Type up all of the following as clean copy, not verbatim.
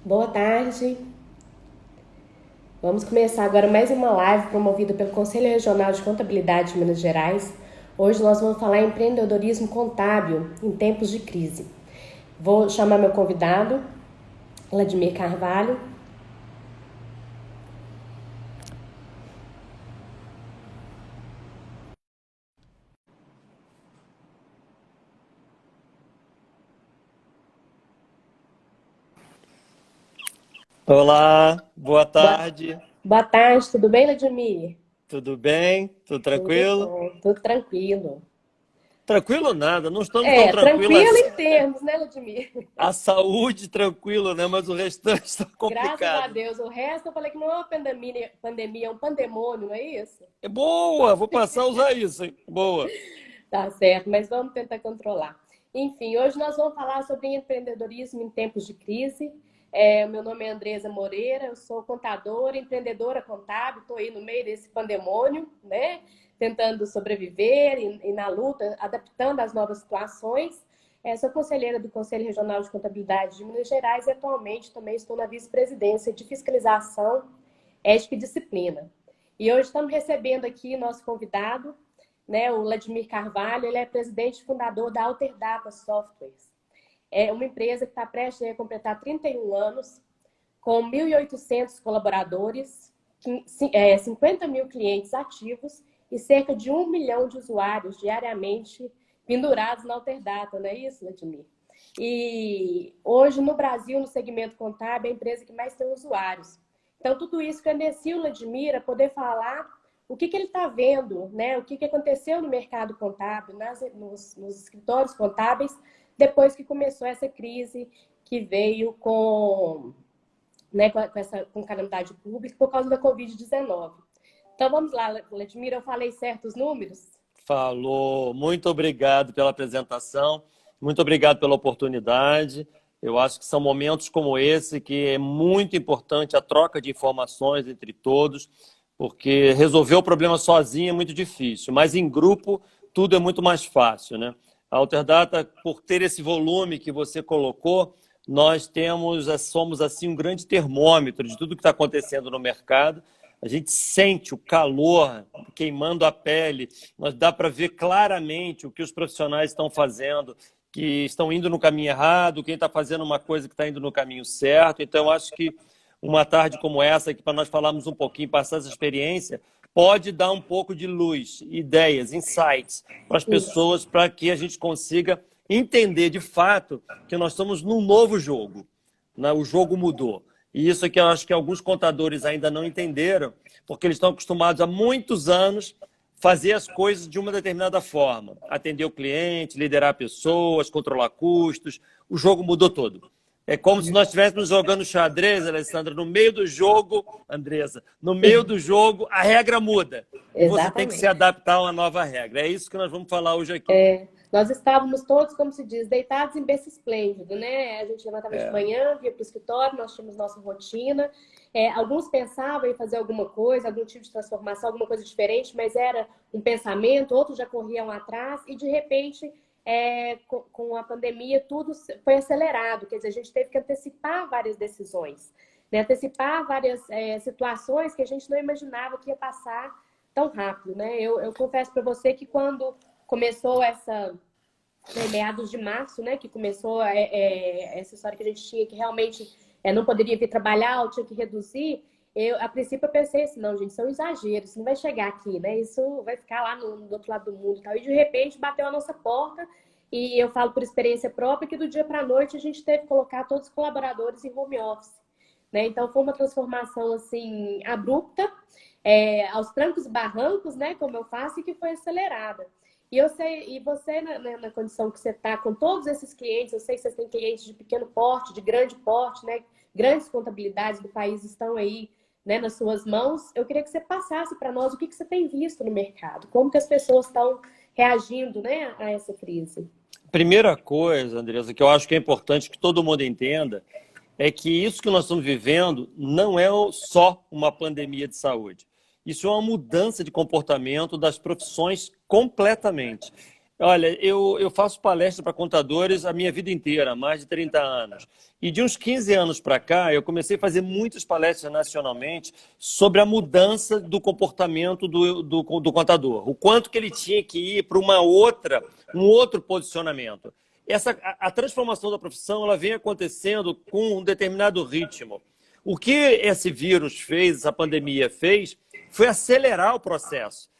Boa tarde. Vamos começar agora mais uma live promovida pelo Conselho Regional de Contabilidade de Minas Gerais. Hoje nós vamos falar em empreendedorismo contábil em tempos de crise. Vou chamar meu convidado, Vladimir Carvalho. Olá, boa Boa, tarde. boa tarde, tudo bem, Vladimir? Tudo bem? Tudo Tudo tranquilo? bom, tudo tranquilo. Tranquilo nada, não estamos tão É, tranquilo tranquilos. em termos, né, Vladimir? A saúde tranquilo, né? Mas o restante está Graças a complicado. Deus. O resto eu falei que não é uma pandemia, é um pandemônio, não é isso? É boa, vou passar a usar isso, hein? Boa. Tá certo, mas vamos tentar controlar. Enfim, hoje nós vamos falar sobre empreendedorismo em tempos de crise. Meu nome é Andresa Moreira, eu sou contadora, empreendedora contábil, estou aí no meio desse pandemônio, né? Tentando sobreviver e na luta, adaptando às novas situações. Sou conselheira do Conselho Regional de Contabilidade de Minas Gerais e atualmente também estou na vice-presidência de fiscalização, ética e disciplina. E hoje estamos recebendo aqui nosso convidado, né, o Vladimir Carvalho. Ele é presidente e fundador da Alterdata Softwares. É uma empresa que está prestes a completar 31 anos, com 1.800 colaboradores, 50 mil clientes ativos e cerca de 1 milhão de usuários diariamente pendurados na Alterdata, não é isso, Vladimir? E hoje, no Brasil, no segmento contábil, é a empresa que mais tem usuários. Então, tudo isso credencia o Vladimir a poder falar o que ele está vendo, né? O que aconteceu no mercado contábil, nos escritórios contábeis, depois que começou essa crise que veio com calamidade pública por causa da Covid-19. Então, vamos lá, Vladimir, eu falei certos números? Falou. Muito obrigado pela apresentação. Muito obrigado pela oportunidade. Eu acho que são momentos como esse que é muito importante a troca de informações entre todos, porque resolver o problema sozinho é muito difícil, mas em grupo tudo é muito mais fácil, né? A Alterdata, por ter esse volume que você colocou, nós somos assim um grande termômetro de tudo que está acontecendo no mercado. A gente sente o calor queimando a pele, mas dá para ver claramente o que os profissionais estão fazendo, que estão indo no caminho errado, quem está fazendo uma coisa que está indo no caminho certo. Então, eu acho que uma tarde como essa, aqui para nós falarmos um pouquinho, passar essa experiência, pode dar um pouco de luz, ideias, insights para as Isso. pessoas, para que a gente consiga entender de fato que nós estamos num novo jogo, né? O jogo mudou. E isso que eu acho que alguns contadores ainda não entenderam, porque eles estão acostumados há muitos anos fazer as coisas de uma determinada forma. Atender o cliente, liderar pessoas, controlar custos. O jogo mudou todo. É como se nós estivéssemos jogando xadrez, Alessandra, no meio do jogo, Andressa, no meio do jogo, a regra muda. E você tem que se Exatamente. adaptar a uma nova regra. É isso que nós vamos falar hoje aqui. Nós estávamos todos, como se diz, deitados em berço esplêndido, né? A gente levantava de manhã, ia para o escritório, nós tínhamos nossa rotina. Alguns pensavam em fazer alguma coisa, algum tipo de transformação, alguma coisa diferente, mas era um pensamento, outros já corriam atrás, e de repente, com a pandemia, tudo foi acelerado. Quer dizer, a gente teve que antecipar várias decisões, né? Antecipar várias situações que a gente não imaginava que ia passar tão rápido, né? Eu confesso para você que quando começou meados de março, né, que começou essa história que a gente tinha que realmente não poderia vir trabalhar, ou tinha que reduzir. A princípio eu pensei assim, não, gente, isso é um exagero, isso não vai chegar aqui, né? Isso vai ficar lá do outro lado do mundo e tal. E de repente bateu a nossa porta, e eu falo por experiência própria que do dia para a noite a gente teve que colocar todos os colaboradores em home office, né? Então foi uma transformação assim abrupta, aos trancos e barrancos, né, como eu faço, e que foi acelerada. E eu sei, e você, na condição que você está com todos esses clientes, eu sei que vocês têm clientes de pequeno porte, de grande porte, né? Grandes contabilidades do país estão aí, né, nas suas mãos. Eu queria que você passasse para nós o que você tem visto no mercado, como que as pessoas estão reagindo, né, a essa crise. Primeira coisa, Andressa, que eu acho que é importante que todo mundo entenda, é que isso que nós estamos vivendo não é só uma pandemia de saúde. Isso é uma mudança de comportamento das profissões completamente. Olha, eu faço palestra para contadores a minha vida inteira, há mais de 30 anos. E de uns 15 anos para cá, eu comecei a fazer muitas palestras nacionalmente sobre a mudança do comportamento do contador. O quanto que ele tinha que ir para um outro posicionamento. A transformação da profissão ela vem acontecendo com um determinado ritmo. O que esse vírus fez, essa pandemia fez, foi acelerar o processo.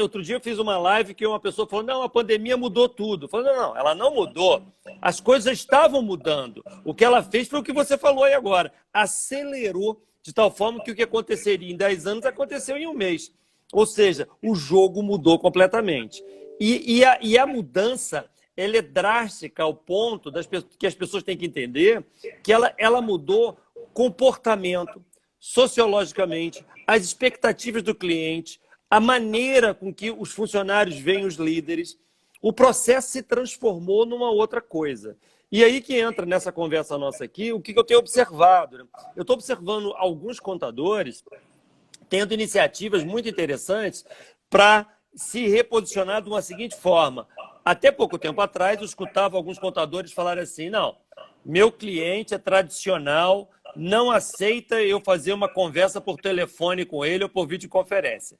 Outro dia eu fiz uma live que uma pessoa falou, não, a pandemia mudou tudo. Eu falei, não, ela não mudou. As coisas estavam mudando. O que ela fez foi o que você falou aí agora. Acelerou de tal forma que o que aconteceria em 10 anos aconteceu em um mês. Ou seja, o jogo mudou completamente. E a mudança ela é drástica ao ponto que as pessoas têm que entender que ela mudou comportamento, sociologicamente, as expectativas do cliente, a maneira com que os funcionários veem os líderes, o processo se transformou numa outra coisa. E aí que entra nessa conversa nossa aqui, o que eu tenho observado. Né? Eu estou observando alguns contadores tendo iniciativas muito interessantes para se reposicionar de uma seguinte forma. Até pouco tempo atrás, eu escutava alguns contadores falarem assim, não, meu cliente é tradicional, não aceita eu fazer uma conversa por telefone com ele ou por videoconferência.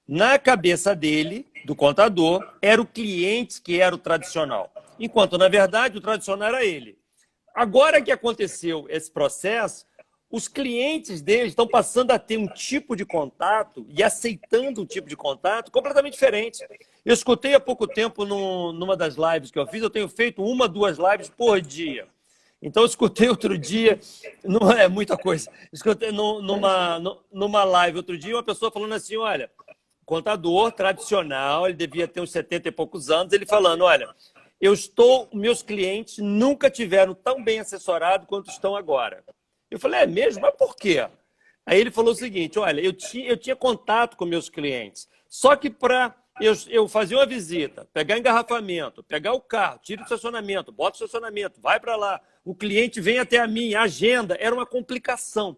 Na cabeça dele, do contador, era o cliente que era o tradicional. Enquanto, na verdade, o tradicional era ele. Agora que aconteceu esse processo, os clientes dele estão passando a ter um tipo de contato e aceitando um tipo de contato completamente diferente. Eu escutei há pouco tempo numa das lives que eu fiz, eu tenho feito 1, 2 lives por dia. Então, eu escutei outro dia, não é muita coisa, escutei numa live outro dia uma pessoa falando assim, olha, contador tradicional, ele devia ter uns 70 e poucos anos, ele falando, olha, meus clientes nunca tiveram tão bem assessorados quanto estão agora. Eu falei, é mesmo? Mas por quê? Aí ele falou o seguinte, olha, eu tinha contato com meus clientes, só que para eu fazer uma visita, pegar engarrafamento, pegar o carro, tira o estacionamento, bota o estacionamento, vai para lá, o cliente vem até a minha agenda, era uma complicação.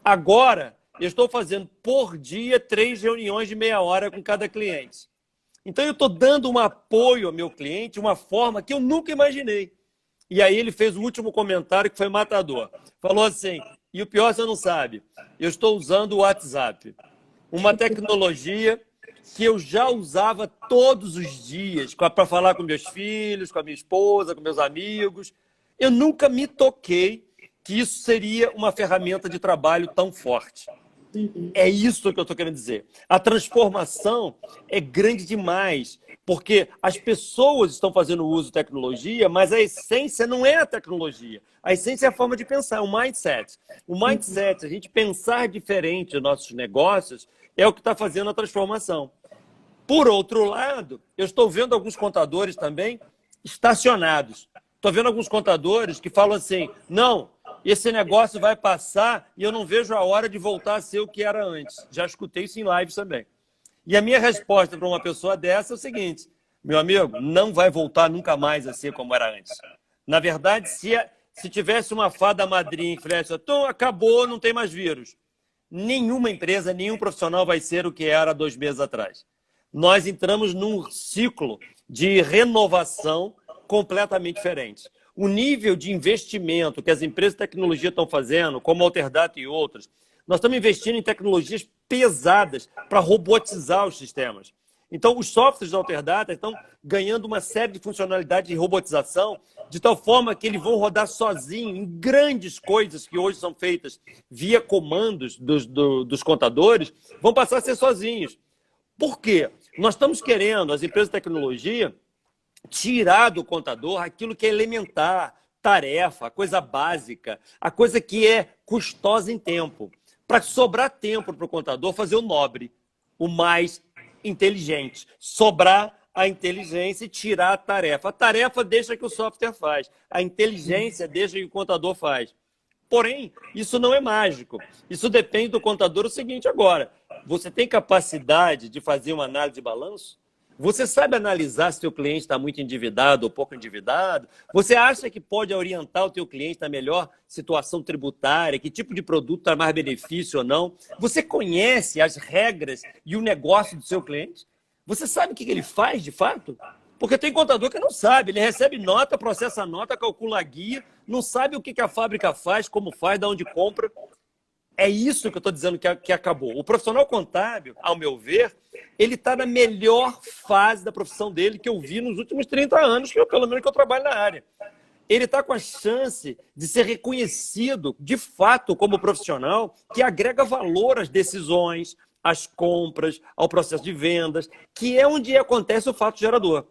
Agora, eu estou fazendo por dia 3 reuniões de meia hora com cada cliente. Então, eu estou dando um apoio ao meu cliente, uma forma que eu nunca imaginei. E aí ele fez o último comentário que foi matador. Falou assim, e o pior você não sabe, eu estou usando o WhatsApp, uma tecnologia que eu já usava todos os dias para falar com meus filhos, com a minha esposa, com meus amigos. Eu nunca me toquei que isso seria uma ferramenta de trabalho tão forte. É isso que eu estou querendo dizer. A transformação é grande demais, porque as pessoas estão fazendo uso de tecnologia, mas a essência não é a tecnologia. A essência é a forma de pensar, o mindset. O mindset, a gente pensar diferente nos nossos negócios, é o que está fazendo a transformação. Por outro lado, eu estou vendo alguns contadores também estacionados. Estou vendo alguns contadores que falam assim, não, esse negócio vai passar e eu não vejo a hora de voltar a ser o que era antes. Já escutei isso em lives também. E a minha resposta para uma pessoa dessa é o seguinte, meu amigo, não vai voltar nunca mais a ser como era antes. Na verdade, se tivesse uma fada madrinha que falasse, então acabou, não tem mais vírus. Nenhuma empresa, nenhum profissional vai ser o que era 2 meses atrás. Nós entramos num ciclo de renovação completamente diferente. O nível de investimento que as empresas de tecnologia estão fazendo, como a Alterdata e outras, nós estamos investindo em tecnologias pesadas para robotizar os sistemas. Então, os softwares da Alterdata estão ganhando uma série de funcionalidades de robotização, de tal forma que eles vão rodar sozinhos em grandes coisas que hoje são feitas via comandos dos contadores, vão passar a ser sozinhos. Por quê? Nós estamos querendo, as empresas de tecnologia, tirar do contador aquilo que é elementar, tarefa, a coisa básica, a coisa que é custosa em tempo, para sobrar tempo para o contador fazer o nobre, o mais inteligente, sobrar a inteligência e tirar a tarefa. A tarefa deixa que o software faz, a inteligência deixa que o contador faz. Porém, isso não é mágico. Isso depende do contador o seguinte agora. Você tem capacidade de fazer uma análise de balanço? Você sabe analisar se o teu cliente está muito endividado ou pouco endividado? Você acha que pode orientar o teu cliente na melhor situação tributária? Que tipo de produto traz mais benefício ou não? Você conhece as regras e o negócio do seu cliente? Você sabe o que ele faz de fato? Porque tem contador que não sabe, ele recebe nota, processa a nota, calcula a guia, não sabe o que a fábrica faz, como faz, de onde compra. É isso que eu estou dizendo que acabou. O profissional contábil, ao meu ver, ele está na melhor fase da profissão dele que eu vi nos últimos 30 anos, pelo menos que eu trabalho na área. Ele está com a chance de ser reconhecido, de fato, como profissional que agrega valor às decisões, às compras, ao processo de vendas, que é onde acontece o fato gerador.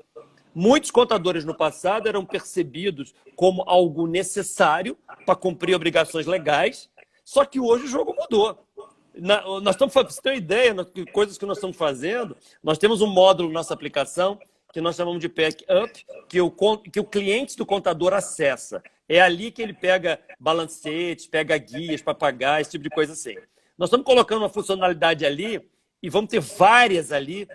Muitos contadores no passado eram percebidos como algo necessário para cumprir obrigações legais, só que hoje o jogo mudou. Nós estamos, para você ter uma ideia, coisas que nós estamos fazendo, nós temos um módulo na nossa aplicação que nós chamamos de Pack Up, que o cliente do contador acessa. É ali que ele pega balancetes, pega guias para pagar, esse tipo de coisa assim. Nós estamos colocando uma funcionalidade ali e vamos ter várias ali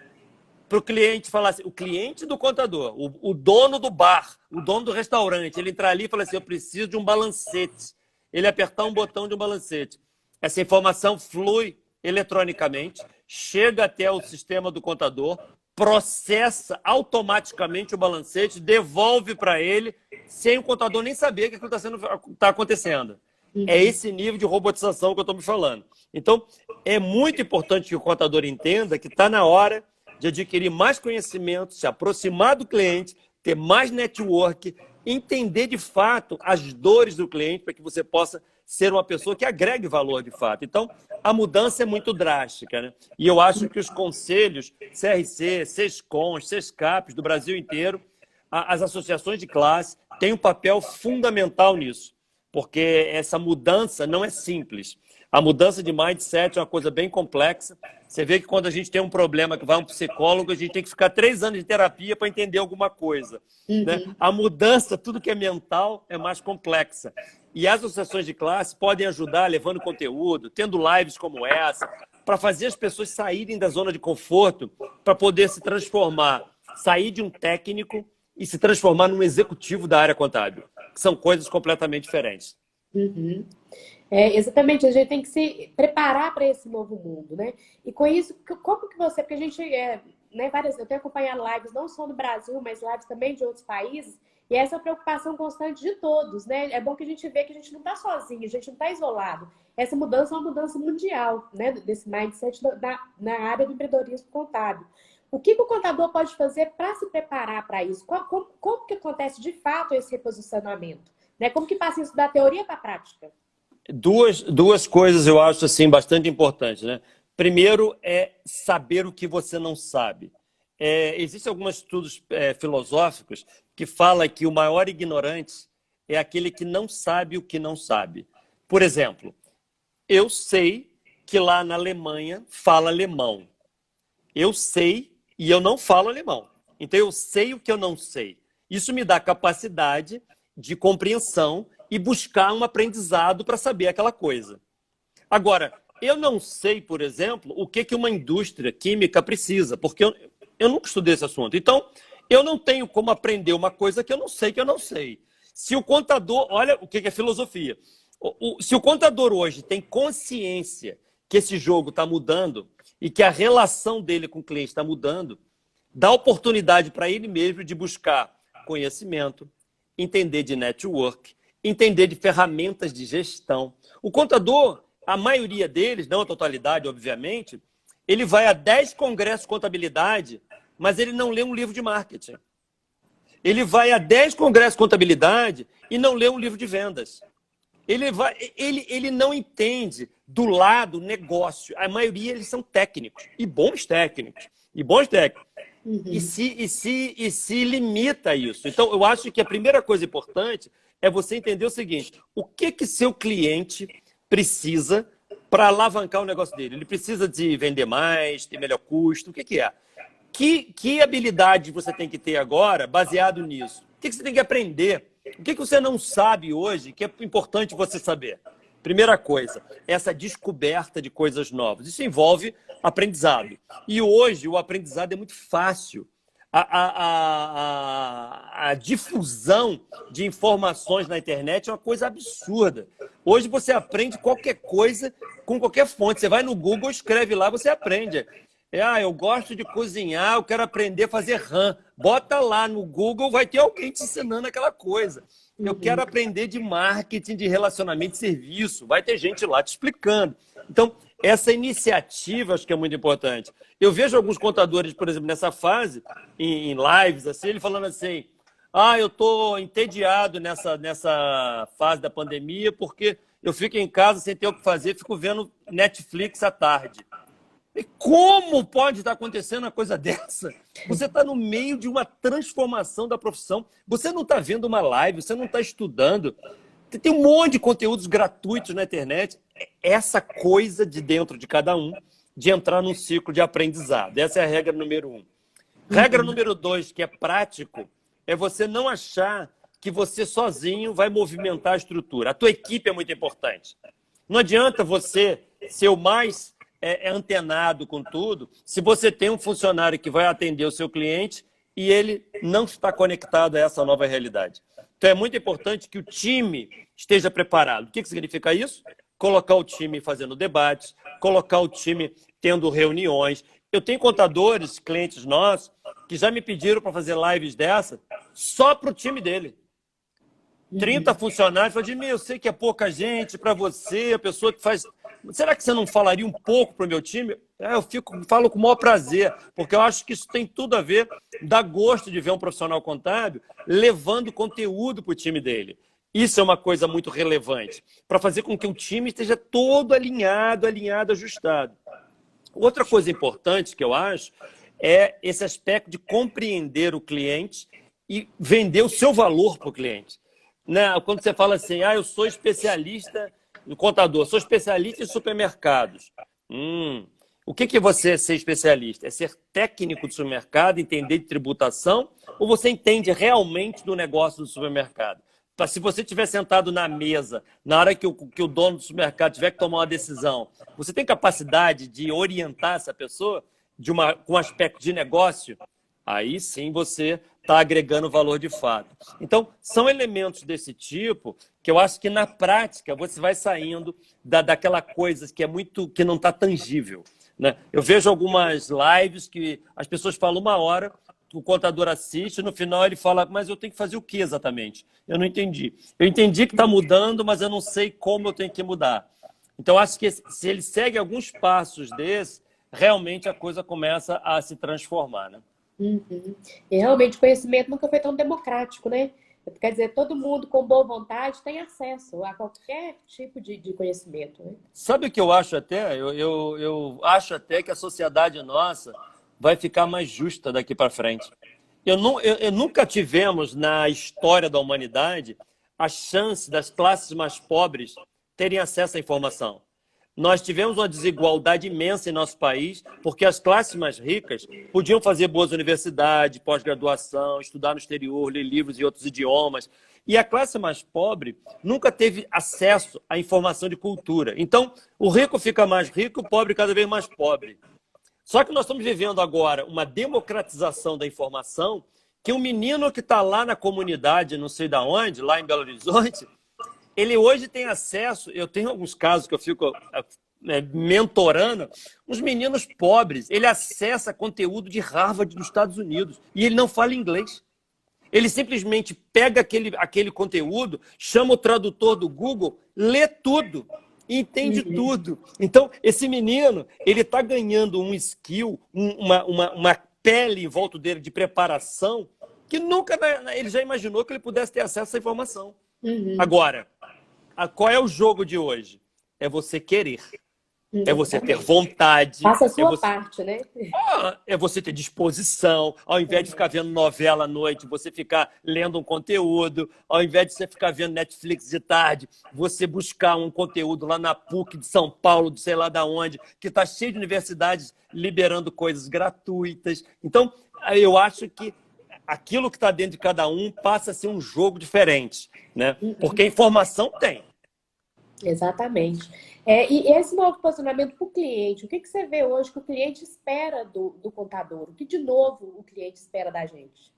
para o cliente falar assim, o cliente do contador, o dono do bar, o dono do restaurante, ele entrar ali e falar assim, eu preciso de um balancete. Ele apertar um botão de um balancete. Essa informação flui eletronicamente, chega até o sistema do contador, processa automaticamente o balancete, devolve para ele, sem o contador nem saber o que está acontecendo. É esse nível de robotização que eu estou me falando. Então, é muito importante que o contador entenda que está na hora de adquirir mais conhecimento, se aproximar do cliente, ter mais network, entender de fato as dores do cliente para que você possa ser uma pessoa que agregue valor de fato. Então, a mudança é muito drástica, né? E eu acho que os conselhos, CRC, SESCONs, SESCAPs do Brasil inteiro, as associações de classe têm um papel fundamental nisso, porque essa mudança não é simples. A mudança de mindset é uma coisa bem complexa. Você vê que quando a gente tem um problema que vai a um psicólogo, a gente tem que ficar 3 anos de terapia para entender alguma coisa. Né? A mudança, tudo que é mental, é mais complexa. E as associações de classe podem ajudar levando conteúdo, tendo lives como essa, para fazer as pessoas saírem da zona de conforto, para poder se transformar, sair de um técnico e se transformar num executivo da área contábil, que são coisas completamente diferentes. Exatamente, a gente tem que se preparar para esse novo mundo, né? E com isso, como que você... Porque a gente, eu tenho acompanhado lives não só no Brasil, mas lives também de outros países, e essa é a preocupação constante de todos, né? É bom que a gente vê que a gente não está sozinho, a gente não está isolado. Essa mudança é uma mudança mundial, né? Desse mindset na área do empreendedorismo contábil. O que o contador pode fazer para se preparar para isso? Como que acontece de fato esse reposicionamento? Né? Como que passa isso da teoria para a prática? Duas coisas eu acho assim, bastante importantes. Né? Primeiro é saber o que você não sabe. Existem alguns estudos filosóficos que falam que o maior ignorante é aquele que não sabe o que não sabe. Por exemplo, eu sei que lá na Alemanha fala alemão. Eu sei e eu não falo alemão. Então eu sei o que eu não sei. Isso me dá capacidade de compreensão e buscar um aprendizado para saber aquela coisa. Agora, eu não sei, por exemplo, o que uma indústria química precisa, porque eu nunca estudei esse assunto. Então, eu não tenho como aprender uma coisa que eu não sei. Se o contador... Olha o que é filosofia. Se o contador hoje tem consciência que esse jogo está mudando e que a relação dele com o cliente está mudando, dá oportunidade para ele mesmo de buscar conhecimento, entender de network, entender de ferramentas de gestão. O contador, a maioria deles, não a totalidade, obviamente, ele vai a 10 congressos de contabilidade, mas ele não lê um livro de marketing. Ele vai a 10 congressos de contabilidade e não lê um livro de vendas. Ele não entende do lado negócio. A maioria eles são técnicos, e bons técnicos. E se limita a isso. Então, eu acho que a primeira coisa importante é você entender o seguinte: o que seu cliente precisa para alavancar o negócio dele? Ele precisa de vender mais, ter melhor custo? O que é? Que habilidade você tem que ter agora baseado nisso? O que você tem que aprender? O que você não sabe hoje que é importante você saber? Primeira coisa, essa descoberta de coisas novas. Isso envolve aprendizado. E hoje o aprendizado é muito fácil. A difusão de informações na internet é uma coisa absurda. Hoje você aprende qualquer coisa com qualquer fonte. Você vai no Google, escreve lá, você aprende. Eu gosto de cozinhar, eu quero aprender a fazer rã. Bota lá no Google, vai ter alguém te ensinando aquela coisa. Eu quero aprender de marketing, de relacionamento de serviço. Vai ter gente lá te explicando. Então, essa iniciativa acho que é muito importante. Eu vejo alguns contadores, por exemplo, nessa fase, em lives, assim, ele falando assim, eu estou entediado nessa fase da pandemia porque eu fico em casa sem ter o que fazer, fico vendo Netflix à tarde. E como pode estar acontecendo uma coisa dessa? Você está no meio de uma transformação da profissão. Você não está vendo uma live, você não está estudando. Tem um monte de conteúdos gratuitos na internet. Essa coisa de dentro de cada um, de entrar num ciclo de aprendizado. Essa é a regra número 1. Regra número 2, que é prático, é você não achar que você sozinho vai movimentar a estrutura. A tua equipe é muito importante. Não adianta você ser o mais antenado com tudo se você tem um funcionário que vai atender o seu cliente e ele não está conectado a essa nova realidade. Então, é muito importante que o time esteja preparado. O que significa isso? Colocar o time fazendo debates, colocar o time tendo reuniões. Eu tenho contadores, clientes nossos, que já me pediram para fazer lives dessa só para o time dele. 30 funcionários, eu falei, eu sei que é pouca gente para você, a pessoa que faz... Será que você não falaria um pouco para o meu time? Eu falo com o maior prazer, porque eu acho que isso tem tudo a ver, dá gosto de ver um profissional contábil levando conteúdo para o time dele. Isso é uma coisa muito relevante, para fazer com que o time esteja todo alinhado, ajustado. Outra coisa importante que eu acho é esse aspecto de compreender o cliente e vender o seu valor para o cliente. Quando você fala assim, eu sou especialista no contador, sou especialista em supermercados. O que é você ser especialista? É ser técnico de supermercado, entender de tributação, ou você entende realmente do negócio do supermercado? Se você estiver sentado na mesa, na hora que o dono do supermercado tiver que tomar uma decisão, você tem capacidade de orientar essa pessoa com um aspecto de negócio? Aí sim você está agregando valor de fato. Então, são elementos desse tipo que eu acho que na prática você vai saindo daquela coisa que não está tangível. Eu vejo algumas lives que as pessoas falam 1 hora, o contador assiste, no final ele fala, mas eu tenho que fazer o que exatamente? Eu não entendi. Eu entendi que está mudando, mas eu não sei como eu tenho que mudar. Então, acho que se ele segue alguns passos desses, realmente a coisa começa a se transformar, né? E realmente o conhecimento nunca foi tão democrático, né? Quer dizer, todo mundo com boa vontade tem acesso a qualquer tipo de conhecimento, né? Sabe o que eu acho até? Eu acho até que a sociedade nossa vai ficar mais justa daqui para frente. Eu nunca tivemos na história da humanidade a chance das classes mais pobres terem acesso à informação. Nós tivemos uma desigualdade imensa em nosso país, porque as classes mais ricas podiam fazer boas universidades, pós-graduação, estudar no exterior, ler livros em outros idiomas. E a classe mais pobre nunca teve acesso à informação de cultura. Então, o rico fica mais rico, o pobre cada vez mais pobre. Só que nós estamos vivendo agora uma democratização da informação, que um menino que está lá na comunidade, não sei de onde, lá em Belo Horizonte, ele hoje tem acesso, eu tenho alguns casos que eu fico mentorando, uns meninos pobres, ele acessa conteúdo de Harvard nos Estados Unidos e ele não fala inglês. Ele simplesmente pega aquele conteúdo, chama o tradutor do Google, lê tudo, entende tudo. Então, esse menino, ele está ganhando um skill, uma pele em volta dele de preparação, que nunca ele já imaginou que ele pudesse ter acesso a essa informação. Agora, qual é o jogo de hoje? É você querer. É você ter vontade. Faça a sua parte, né? É você ter disposição. Ao invés de ficar vendo novela à noite, você ficar lendo um conteúdo. Ao invés de você ficar vendo Netflix de tarde, você buscar um conteúdo lá na PUC de São Paulo, de sei lá de onde, que está cheio de universidades liberando coisas gratuitas. Então, eu acho que aquilo que está dentro de cada um passa a ser um jogo diferente, né? Porque a informação tem. Exatamente. E esse novo posicionamento para o cliente, o que você vê hoje que o cliente espera do contador? O que, de novo, o cliente espera da gente?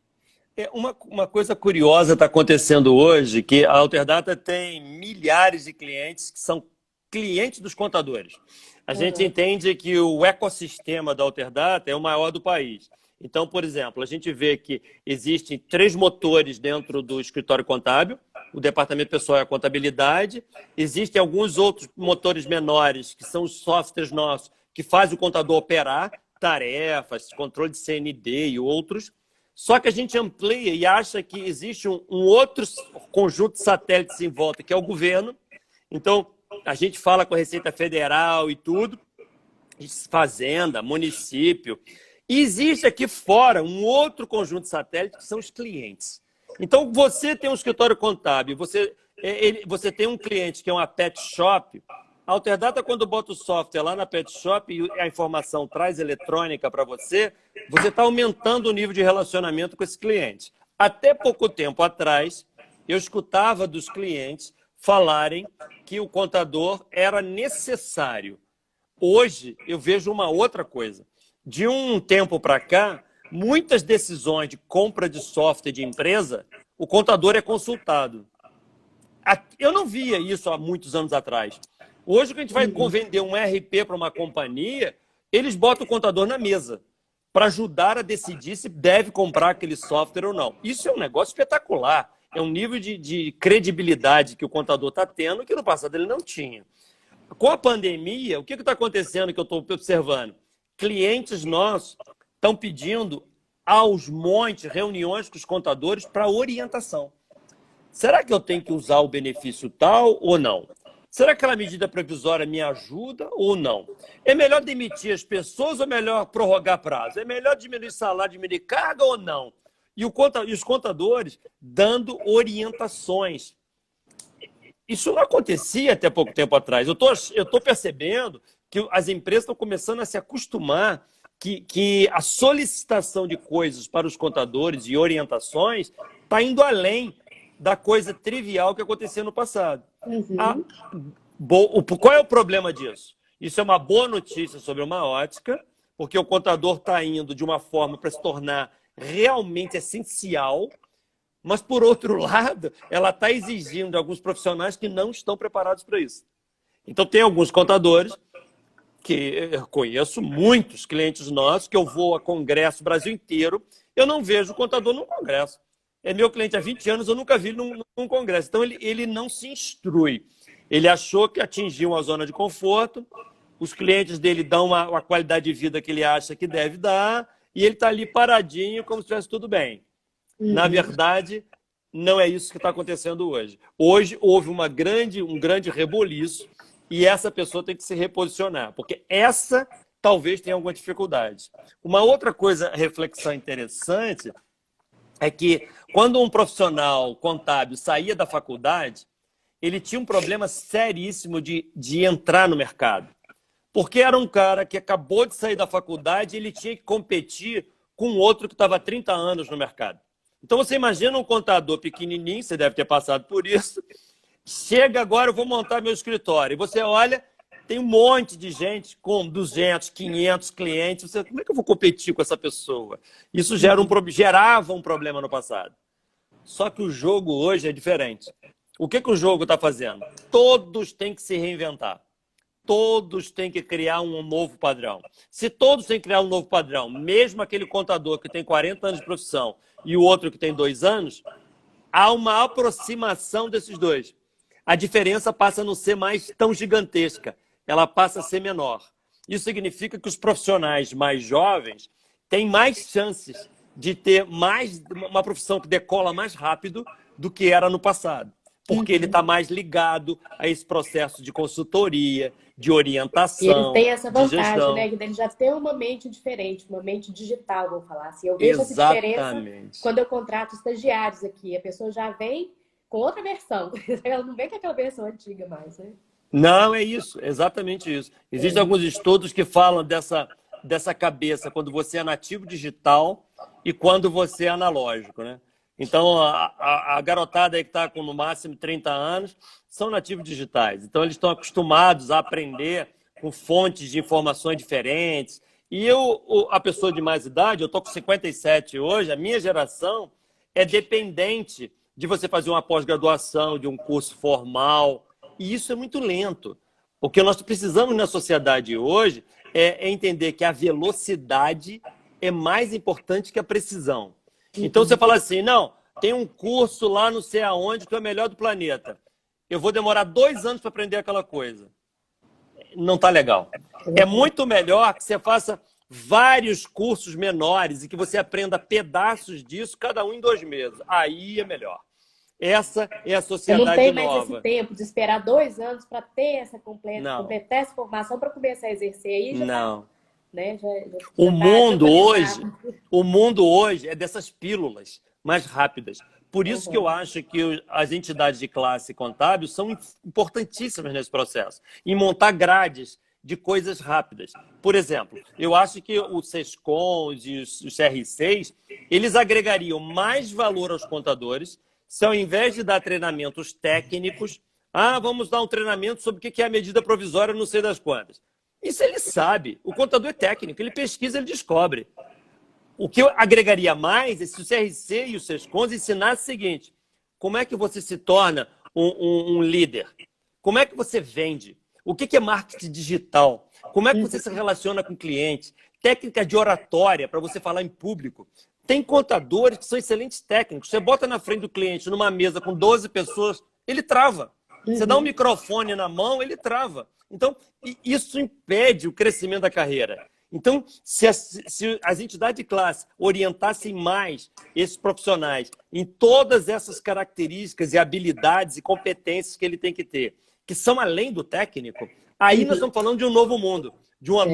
Uma coisa curiosa está acontecendo hoje, que a Alterdata tem milhares de clientes que são clientes dos contadores. a gente entende que o ecossistema da Alterdata é o maior do país. Então, por exemplo, a gente vê que existem 3 motores dentro do escritório contábil, o departamento pessoal e a contabilidade. Existem alguns outros motores menores, que são os softwares nossos, que fazem o contador operar tarefas, controle de CND e outros. Só que a gente amplia e acha que existe um outro conjunto de satélites em volta, que é o governo. Então, a gente fala com a Receita Federal e tudo, fazenda, município. E existe aqui fora um outro conjunto de satélites, que são os clientes. Então, você tem um escritório contábil, você tem um cliente que é uma pet shop. A Alterdata, quando bota o software lá na pet shop e a informação traz eletrônica para você, você está aumentando o nível de relacionamento com esse cliente. Até pouco tempo atrás, eu escutava dos clientes falarem que o contador era necessário. Hoje, eu vejo uma outra coisa. De um tempo para cá, muitas decisões de compra de software de empresa, o contador é consultado. Eu não via isso há muitos anos atrás. Hoje, quando a gente vai vender um RP para uma companhia, eles botam o contador na mesa para ajudar a decidir se deve comprar aquele software ou não. Isso é um negócio espetacular. É um nível de credibilidade que o contador está tendo que no passado ele não tinha. Com a pandemia, o que está acontecendo que eu estou observando? Clientes nossos estão pedindo aos montes reuniões com os contadores para orientação. Será que eu tenho que usar o benefício tal ou não? Será que aquela medida provisória me ajuda ou não? É melhor demitir as pessoas ou é melhor prorrogar prazo? É melhor diminuir salário, diminuir carga ou não? E os contadores dando orientações. Isso não acontecia até pouco tempo atrás. Eu estou percebendo que as empresas estão começando a se acostumar que a solicitação de coisas para os contadores e orientações está indo além da coisa trivial que acontecia no passado. Qual é o problema disso? Isso é uma boa notícia sobre uma ótica, porque o contador está indo de uma forma para se tornar realmente essencial, mas, por outro lado, ela está exigindo de alguns profissionais que não estão preparados para isso. Então, tem alguns contadores que eu conheço muitos clientes nossos, que eu vou a congresso Brasil inteiro, eu não vejo o contador num congresso. É meu cliente há 20 anos, eu nunca vi ele num congresso. Então, ele não se instrui. Ele achou que atingiu uma zona de conforto, os clientes dele dão a qualidade de vida que ele acha que deve dar, e ele está ali paradinho, como se estivesse tudo bem. Na verdade, não é isso que está acontecendo hoje. Hoje houve um grande reboliço, e essa pessoa tem que se reposicionar, porque essa talvez tenha alguma dificuldade. Uma outra reflexão interessante é que quando um profissional contábil saía da faculdade, ele tinha um problema seríssimo de entrar no mercado. Porque era um cara que acabou de sair da faculdade e ele tinha que competir com outro que estava há 30 anos no mercado. Então você imagina um contador pequenininho, você deve ter passado por isso, chega agora, eu vou montar meu escritório. E você olha, tem um monte de gente com 200, 500 clientes. Como é que eu vou competir com essa pessoa? Isso gerava um problema no passado. Só que o jogo hoje é diferente. O que o jogo está fazendo? Todos têm que se reinventar. Todos têm que criar um novo padrão. Se todos têm que criar um novo padrão, mesmo aquele contador que tem 40 anos de profissão e o outro que tem 2 anos, há uma aproximação desses dois. A diferença passa a não ser mais tão gigantesca, ela passa a ser menor. Isso significa que os profissionais mais jovens têm mais chances de ter uma profissão que decola mais rápido do que era no passado. Porque ele está mais ligado a esse processo de consultoria, de orientação, e ele tem essa vantagem, de gestão. né? Que ele já tem uma mente diferente, uma mente digital, vou falar assim. Eu vejo essa diferença quando eu contrato estagiários aqui. A pessoa já vem com outra versão. Ela não vem com aquela versão antiga mais, né? Não, é isso, exatamente isso. Existem alguns estudos que falam dessa cabeça quando você é nativo digital e quando você é analógico, né? Então, a garotada aí que está com no máximo 30 anos são nativos digitais. Então, eles estão acostumados a aprender com fontes de informações diferentes. E a pessoa de mais idade, eu estou com 57 hoje, a minha geração é dependente de você fazer uma pós-graduação, de um curso formal. E isso é muito lento. O que nós precisamos na sociedade hoje é entender que a velocidade é mais importante que a precisão. Então você fala assim, não, tem um curso lá não sei aonde que é o melhor do planeta. Eu vou demorar 2 anos para aprender aquela coisa. Não está legal. É muito melhor que você faça vários cursos menores e que você aprenda pedaços disso, cada um em 2 meses. Aí é melhor. Essa é a sociedade nova. Eu não tenho mais esse tempo de esperar 2 anos para ter essa completar essa formação para começar a exercer. Aí já não. Tá, né? O mundo hoje é dessas pílulas mais rápidas. Por isso que eu acho que as entidades de classe contábil são importantíssimas nesse processo, em montar grades de coisas rápidas. Por exemplo, eu acho que o SESCOM e os CR6, eles agregariam mais valor aos contadores se ao invés de dar treinamentos técnicos, vamos dar um treinamento sobre o que é a medida provisória, não sei das quantas. Isso ele sabe. O contador é técnico, ele pesquisa, ele descobre. O que eu agregaria mais é se o CRC e o SESCONS ensinassem o seguinte: como é que você se torna um líder? Como é que você vende? O que é marketing digital? Como é que você se relaciona com clientes? Técnica de oratória para você falar em público. Tem contadores que são excelentes técnicos. Você bota na frente do cliente numa mesa com 12 pessoas, ele trava. Você dá um microfone na mão, ele trava. Então, isso impede o crescimento da carreira. Então, se as entidades de classe orientassem mais esses profissionais em todas essas características e habilidades e competências que ele tem que ter, que são além do técnico, aí nós estamos falando de um novo mundo, de uma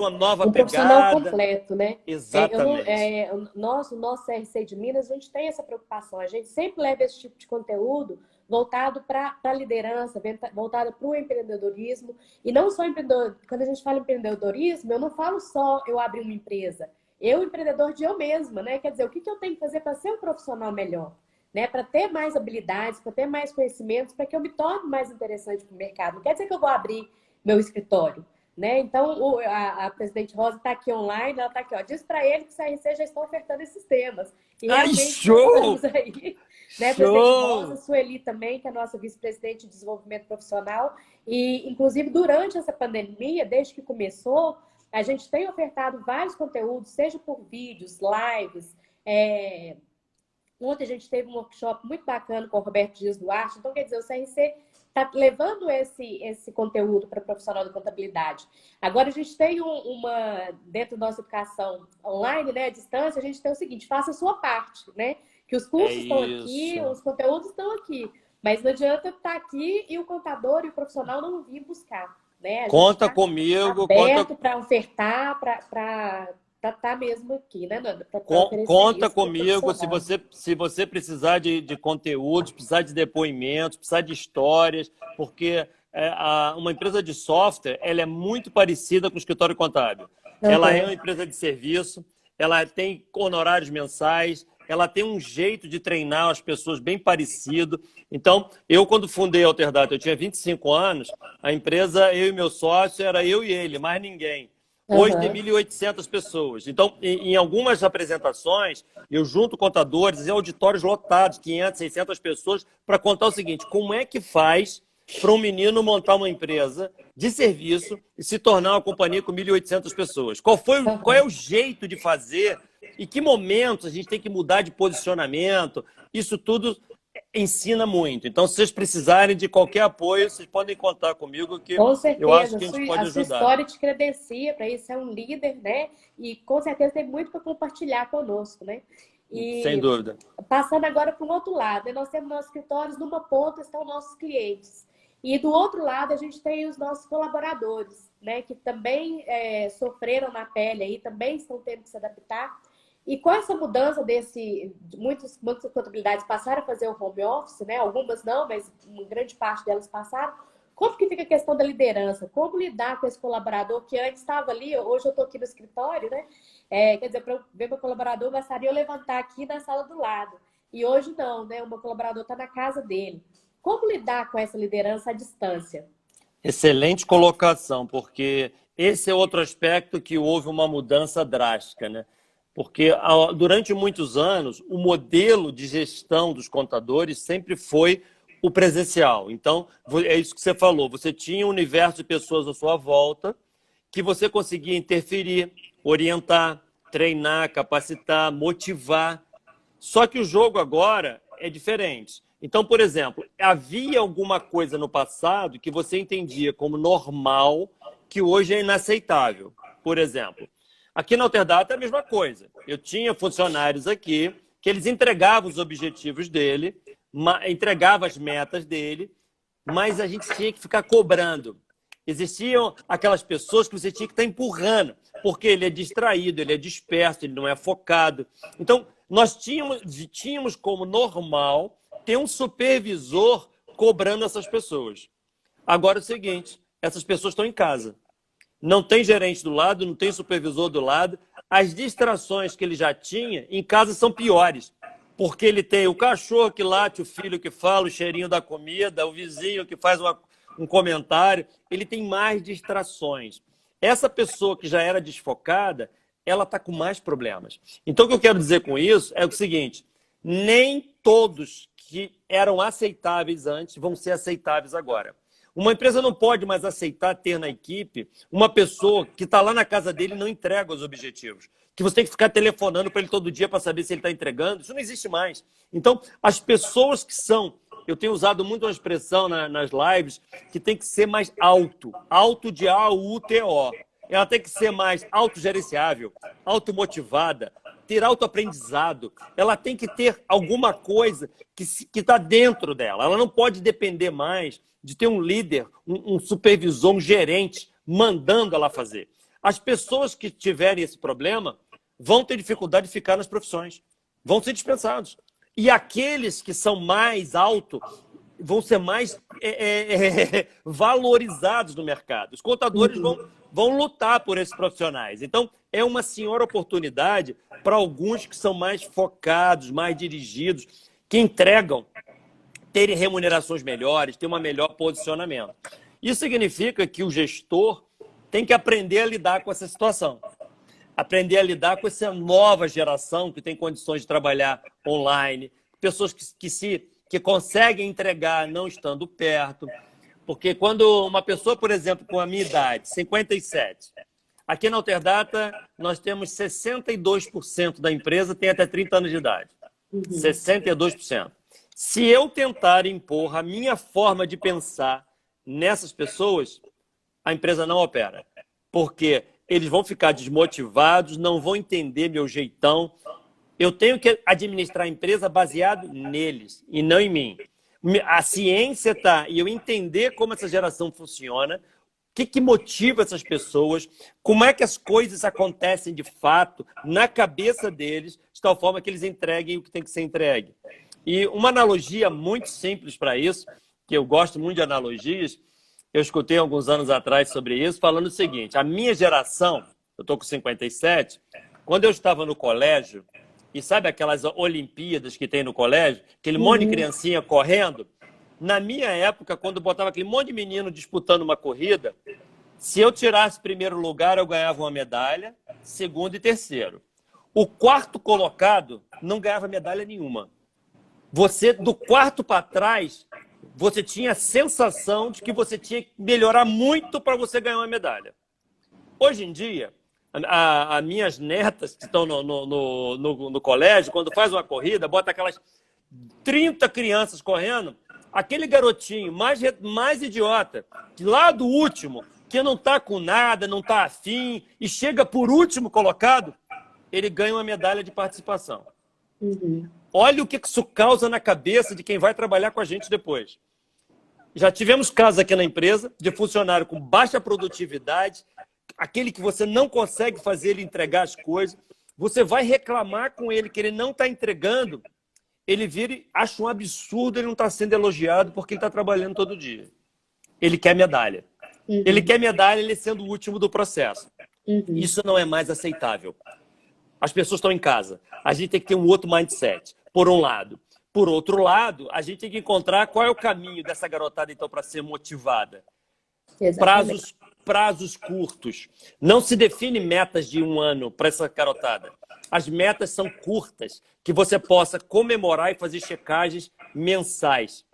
nova um pegada. Profissional completo, né? Exatamente. O nosso CRC de Minas, a gente tem essa preocupação. A gente sempre leva esse tipo de conteúdo voltado para a liderança, voltado para o empreendedorismo. E não só empreendedor. Quando a gente fala em empreendedorismo, eu não falo só eu abrir uma empresa. Eu, empreendedor de eu mesma, né? Quer dizer, o que eu tenho que fazer para ser um profissional melhor? Né? Para ter mais habilidades, para ter mais conhecimentos, para que eu me torne mais interessante para o mercado. Não quer dizer que eu vou abrir meu escritório. Né? Então, a presidente Rosa está aqui online, ela está aqui, ó, diz para ele que o CRC já está ofertando esses temas. E show! Estamos aí, né? Presidente Rosa, Sueli também, que é a nossa vice-presidente de desenvolvimento profissional. E, inclusive, durante essa pandemia, desde que começou, a gente tem ofertado vários conteúdos, seja por vídeos, lives. Ontem a gente teve um workshop muito bacana com o Roberto Dias Duarte. Então, quer dizer, o CRC está levando esse conteúdo para o profissional de contabilidade. Agora, a gente tem dentro da nossa educação online, né, à distância, a gente tem o seguinte: faça a sua parte, né? Que os cursos estão aqui, os conteúdos estão aqui. Mas não adianta estar aqui e o contador e o profissional não vir buscar, né? Conta comigo. Aberto para ofertar, para estar mesmo aqui, né, Nanda? Conta comigo se você precisar de conteúdos, precisar de depoimentos, precisar de histórias, porque uma empresa de software ela é muito parecida com o escritório contábil. Ela é uma empresa de serviço, ela tem honorários mensais, ela tem um jeito de treinar as pessoas bem parecido. Então, eu quando fundei a Alterdata, eu tinha 25 anos, a empresa, eu e meu sócio, era eu e ele, mais ninguém. Hoje tem 1.800 pessoas. Então, em algumas apresentações, eu junto contadores e auditórios lotados, 500, 600 pessoas, para contar o seguinte: como é que faz para um menino montar uma empresa de serviço e se tornar uma companhia com 1.800 pessoas? Qual é o jeito de fazer? E que momentos a gente tem que mudar de posicionamento? Isso tudo ensina muito. Então, se vocês precisarem de qualquer apoio, vocês podem contar comigo, que com certeza, eu acho que a gente pode ajudar. A sua história te credencia para isso, é um líder, né? E com certeza tem muito para compartilhar conosco, né? E, sem dúvida. Passando agora para o outro lado, né? Nós temos nossos escritórios, numa ponta estão nossos clientes. E do outro lado, a gente tem os nossos colaboradores, né? Que também sofreram na pele aí, também estão tendo que se adaptar. E com essa mudança muitas contabilidades passaram a fazer o home office, né? Algumas não, mas uma grande parte delas passaram. Como que fica a questão da liderança? Como lidar com esse colaborador que antes estava ali, hoje eu estou aqui no escritório, né? Quer dizer, para ver meu colaborador, bastaria eu levantar aqui na sala do lado. E hoje não, né? O meu colaborador está na casa dele. Como lidar com essa liderança à distância? Excelente colocação, porque esse é outro aspecto que houve uma mudança drástica, né? Porque durante muitos anos, o modelo de gestão dos contadores sempre foi o presencial. Então, é isso que você falou. Você tinha um universo de pessoas à sua volta que você conseguia interferir, orientar, treinar, capacitar, motivar. Só que o jogo agora é diferente. Então, por exemplo, havia alguma coisa no passado que você entendia como normal, que hoje é inaceitável. Por exemplo, aqui na Alterdata é a mesma coisa. Eu tinha funcionários aqui que eles entregavam os objetivos dele, entregavam as metas dele, mas a gente tinha que ficar cobrando. Existiam aquelas pessoas que você tinha que estar empurrando, porque ele é distraído, ele é disperso, ele não é focado. Então, nós tínhamos como normal ter um supervisor cobrando essas pessoas. Agora é o seguinte, essas pessoas estão em casa. Não tem gerente do lado, não tem supervisor do lado. As distrações que ele já tinha em casa são piores, porque ele tem o cachorro que late, o filho que fala, o cheirinho da comida, o vizinho que faz um comentário. Ele tem mais distrações. Essa pessoa que já era desfocada, ela está com mais problemas. Então, o que eu quero dizer com isso é o seguinte, nem todos que eram aceitáveis antes vão ser aceitáveis agora. Uma empresa não pode mais aceitar ter na equipe uma pessoa que está lá na casa dele e não entrega os objetivos. Que você tem que ficar telefonando para ele todo dia para saber se ele está entregando. Isso não existe mais. Então, as pessoas que são... Eu tenho usado muito uma expressão nas lives que tem que ser mais alto. Alto de A-U-T-O. Ela tem que ser mais autogerenciável, automotivada, ter autoaprendizado. Ela tem que ter alguma coisa que está dentro dela. Ela não pode depender mais de ter um líder, um supervisor, um gerente mandando ela fazer. As pessoas que tiverem esse problema vão ter dificuldade de ficar nas profissões. Vão ser dispensados. E aqueles que são mais altos vão ser mais valorizados no mercado. Os contadores vão lutar por esses profissionais. Então, é uma senhora oportunidade para alguns que são mais focados, mais dirigidos, que entregam, terem remunerações melhores, ter um melhor posicionamento. Isso significa que o gestor tem que aprender a lidar com essa situação. Aprender a lidar com essa nova geração que tem condições de trabalhar online, pessoas que conseguem entregar não estando perto. Porque quando uma pessoa, por exemplo, com a minha idade, 57, aqui na Alterdata nós temos 62% da empresa tem até 30 anos de idade. 62%. Se eu tentar impor a minha forma de pensar nessas pessoas, a empresa não opera. Porque eles vão ficar desmotivados, não vão entender meu jeitão. Eu tenho que administrar a empresa baseado neles e não em mim. A ciência está e eu entender como essa geração funciona, o que motiva essas pessoas, como é que as coisas acontecem de fato na cabeça deles, de tal forma que eles entreguem o que tem que ser entregue. E uma analogia muito simples para isso, que eu gosto muito de analogias, eu escutei alguns anos atrás sobre isso, falando o seguinte, a minha geração, eu estou com 57, quando eu estava no colégio, e sabe aquelas Olimpíadas que tem no colégio, aquele monte de criancinha correndo, na minha época, quando botava aquele monte de menino disputando uma corrida, se eu tirasse primeiro lugar, eu ganhava uma medalha, segundo e terceiro. O quarto colocado não ganhava medalha nenhuma. Você, do quarto para trás, você tinha a sensação de que você tinha que melhorar muito para você ganhar uma medalha. Hoje em dia, as minhas netas que estão no colégio, quando faz uma corrida, bota aquelas 30 crianças correndo, aquele garotinho mais idiota, lá do último, que não está com nada, não está afim, e chega por último colocado, ele ganha uma medalha de participação. Olha o que isso causa na cabeça de quem vai trabalhar com a gente depois. Já tivemos casos aqui na empresa de funcionário com baixa produtividade, aquele que você não consegue fazer ele entregar as coisas, você vai reclamar com ele que ele não está entregando, ele vira e acha um absurdo ele não estar sendo elogiado porque ele está trabalhando todo dia. Ele quer medalha. Ele quer medalha ele sendo o último do processo. Isso não é mais aceitável. As pessoas estão em casa. A gente tem que ter um outro mindset, por um lado. Por outro lado, a gente tem que encontrar qual é o caminho dessa garotada, então, para ser motivada. Prazos curtos. Não se define metas de um ano para essa garotada. As metas são curtas, que você possa comemorar e fazer checagens mensais.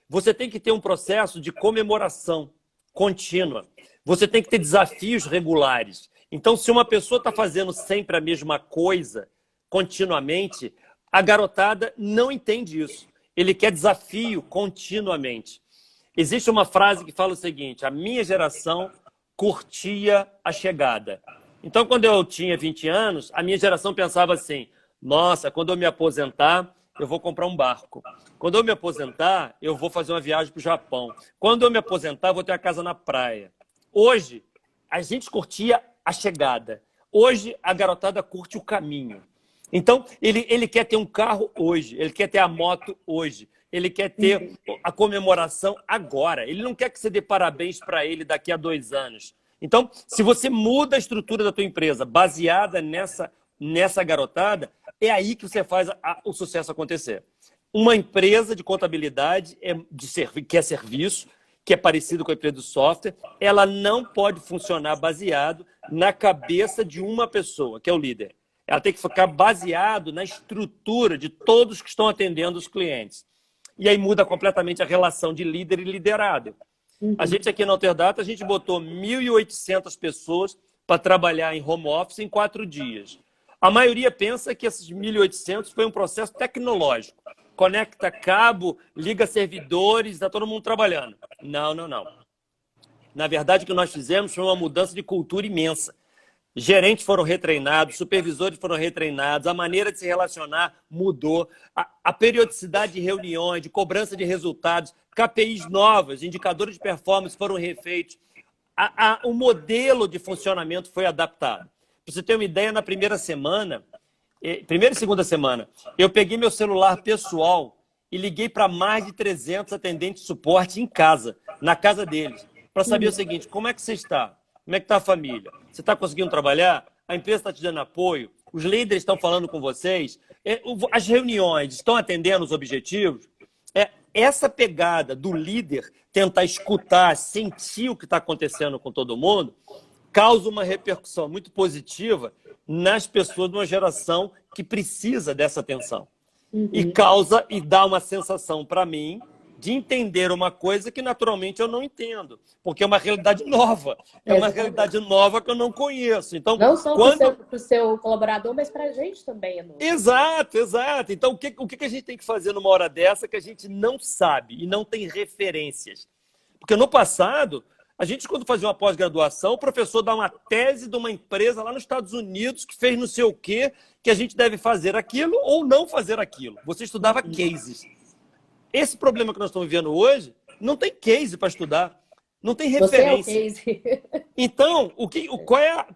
você tem que ter um processo de comemoração contínua. Você tem que ter desafios regulares. Então, se uma pessoa está fazendo sempre a mesma coisa, continuamente, a garotada não entende isso. Ele quer desafio continuamente. Existe uma frase que fala o seguinte: a minha geração curtia a chegada. Então, quando eu tinha 20 anos, a minha geração pensava assim: nossa, quando eu me aposentar, eu vou comprar um barco. Quando eu me aposentar, eu vou fazer uma viagem para o Japão. Quando eu me aposentar, eu vou ter uma casa na praia. Hoje, a gente curtia a chegada. Hoje, a garotada curte o caminho. Então, ele quer ter um carro hoje, ele quer ter a moto hoje, ele quer ter a comemoração agora. Ele não quer que você dê parabéns para ele daqui a 2 anos. Então, se você muda a estrutura da tua empresa baseada nessa garotada, é aí que você faz o sucesso acontecer. Uma empresa de contabilidade que é serviço, que é parecido com a empresa de software, ela não pode funcionar baseado na cabeça de uma pessoa, que é o líder. Ela tem que ficar baseado na estrutura de todos que estão atendendo os clientes. E aí muda completamente a relação de líder e liderado. A gente aqui na Alterdata, a gente botou 1.800 pessoas para trabalhar em home office em 4 dias. A maioria pensa que esses 1.800 foi um processo tecnológico. Conecta cabo, liga servidores, está todo mundo trabalhando. Não, não, não. Na verdade, o que nós fizemos foi uma mudança de cultura imensa. Gerentes foram retreinados, supervisores foram retreinados, a maneira de se relacionar mudou, a periodicidade de reuniões, de cobrança de resultados, KPIs novas, indicadores de performance foram refeitos. O modelo de funcionamento foi adaptado. Para você ter uma ideia, na primeira e segunda semana, eu peguei meu celular pessoal e liguei para mais de 300 atendentes de suporte em casa, na casa deles, para saber o seguinte: como é que você está? Como é que está a família? Você está conseguindo trabalhar? A empresa está te dando apoio? Os líderes estão falando com vocês? As reuniões estão atendendo os objetivos? Essa pegada do líder, tentar escutar, sentir o que está acontecendo com todo mundo, causa uma repercussão muito positiva nas pessoas de uma geração que precisa dessa atenção. E dá uma sensação para mim de entender uma coisa que naturalmente eu não entendo, porque é uma realidade nova. É uma realidade nova que eu não conheço. Então, não só para o seu colaborador, mas para a gente também é novo. Exato, exato. Então, o que a gente tem que fazer numa hora dessa que a gente não sabe e não tem referências? Porque no passado, a gente, quando fazia uma pós-graduação, o professor dá uma tese de uma empresa lá nos Estados Unidos que fez não sei o quê, que a gente deve fazer aquilo ou não fazer aquilo. Você estudava cases. Esse problema que nós estamos vivendo hoje, não tem case para estudar, não tem referência. Você é o case. Então,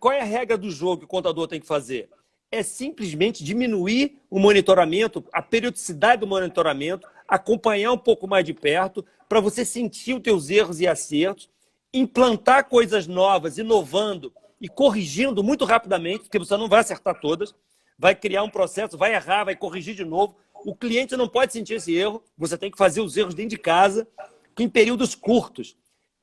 qual é a regra do jogo que o contador tem que fazer? É simplesmente diminuir o monitoramento, a periodicidade do monitoramento, acompanhar um pouco mais de perto, para você sentir os teus erros e acertos, implantar coisas novas, inovando e corrigindo muito rapidamente, porque você não vai acertar todas, vai criar um processo, vai errar, vai corrigir de novo. O cliente não pode sentir esse erro, você tem que fazer os erros dentro de casa, em períodos curtos.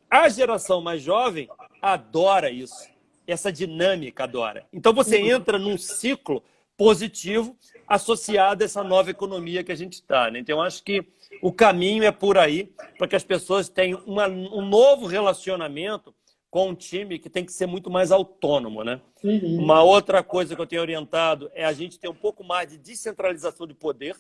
A geração mais jovem adora isso, essa dinâmica adora. Então você entra num ciclo positivo associado a essa nova economia que a gente está, né? Então eu acho que o caminho é por aí, para que as pessoas tenham um novo relacionamento com um time que tem que ser muito mais autônomo, né? Uma outra coisa que eu tenho orientado é a gente ter um pouco mais de descentralização de poder,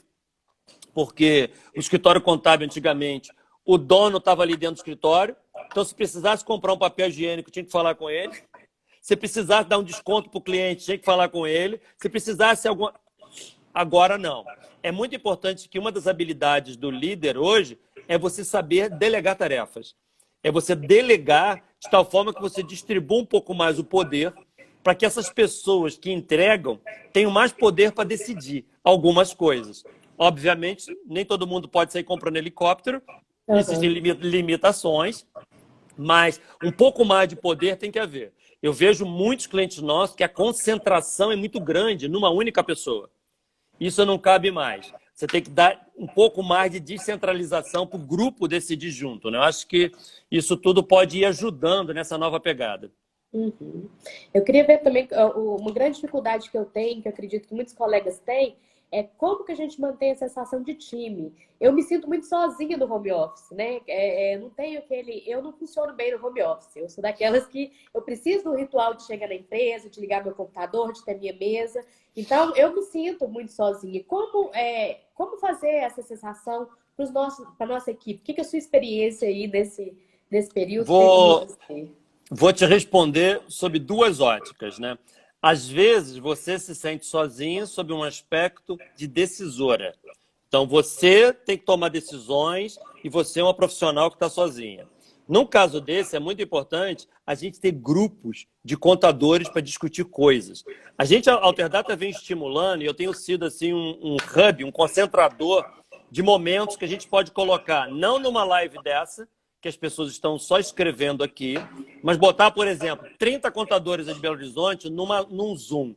porque o escritório contábil antigamente, o dono estava ali dentro do escritório, então se precisasse comprar um papel higiênico, tinha que falar com ele. Se precisasse dar um desconto para o cliente, tinha que falar com ele. Se precisasse alguma... Agora não. É muito importante que uma das habilidades do líder hoje é você saber delegar tarefas. É você delegar de tal forma que você distribua um pouco mais o poder para que essas pessoas que entregam tenham mais poder para decidir algumas coisas. Obviamente, nem todo mundo pode sair comprando helicóptero, existem limitações, mas um pouco mais de poder tem que haver. Eu vejo muitos clientes nossos que a concentração é muito grande numa única pessoa. Isso não cabe mais. Você tem que dar um pouco mais de descentralização para o grupo decidir junto, né? Eu acho que isso tudo pode ir ajudando nessa nova pegada. Eu queria ver também uma grande dificuldade que eu tenho, que eu acredito que muitos colegas têm, como que a gente mantém a sensação de time. Eu me sinto muito sozinha no home office, né? Não tenho eu não funciono bem no home office. Eu sou daquelas que eu preciso do ritual de chegar na empresa, de ligar meu computador, de ter minha mesa. Então, eu me sinto muito sozinha. Como fazer essa sensação para a nossa equipe? O que é a sua experiência aí nesse período teve com você? Vou te responder sob duas óticas, né? Às vezes, você se sente sozinha sob um aspecto de decisora. Então, você tem que tomar decisões e você é uma profissional que está sozinha. Num caso desse, é muito importante a gente ter grupos de contadores para discutir coisas. A gente, a Alterdata, vem estimulando, e eu tenho sido assim um hub, um concentrador de momentos que a gente pode colocar, não numa live dessa, que as pessoas estão só escrevendo aqui, mas botar, por exemplo, 30 contadores de Belo Horizonte num Zoom,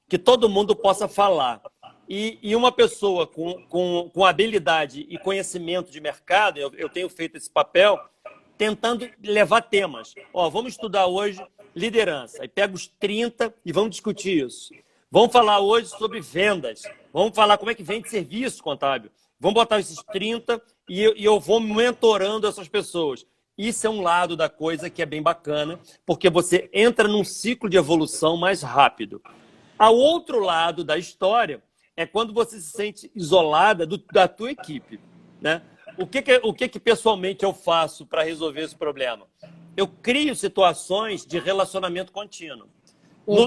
que todo mundo possa falar. E uma pessoa com habilidade e conhecimento de mercado, eu tenho feito esse papel, tentando levar temas. Vamos estudar hoje liderança. Aí pega os 30 e vamos discutir isso. Vamos falar hoje sobre vendas. Vamos falar como é que vende serviço contábil. Vamos botar esses 30 e eu vou mentorando essas pessoas. Isso é um lado da coisa que é bem bacana, porque você entra num ciclo de evolução mais rápido. Ao outro lado da história é quando você se sente isolada da tua equipe, né? O que pessoalmente eu faço para resolver esse problema? Eu crio situações de relacionamento contínuo.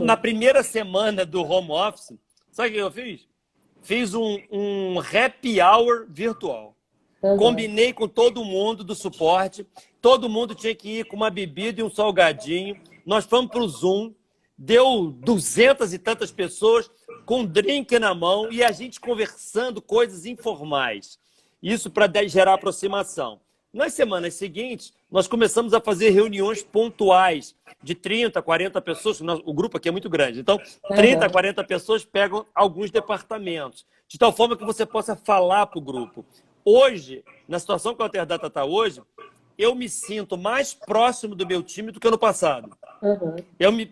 Na primeira semana do home office, sabe o que eu fiz? Fiz um happy hour virtual. Combinei com todo mundo do suporte. Todo mundo tinha que ir com uma bebida e um salgadinho. Nós fomos para o Zoom. Deu 200 e tantas pessoas com um drink na mão e a gente conversando coisas informais. Isso para gerar aproximação. Nas semanas seguintes, nós começamos a fazer reuniões pontuais de 30, 40 pessoas. O grupo aqui é muito grande. Então, 30, 40 pessoas pegam alguns departamentos. De tal forma que você possa falar para o grupo. Hoje, na situação que a Alterdata está hoje, eu me sinto mais próximo do meu time do que no passado.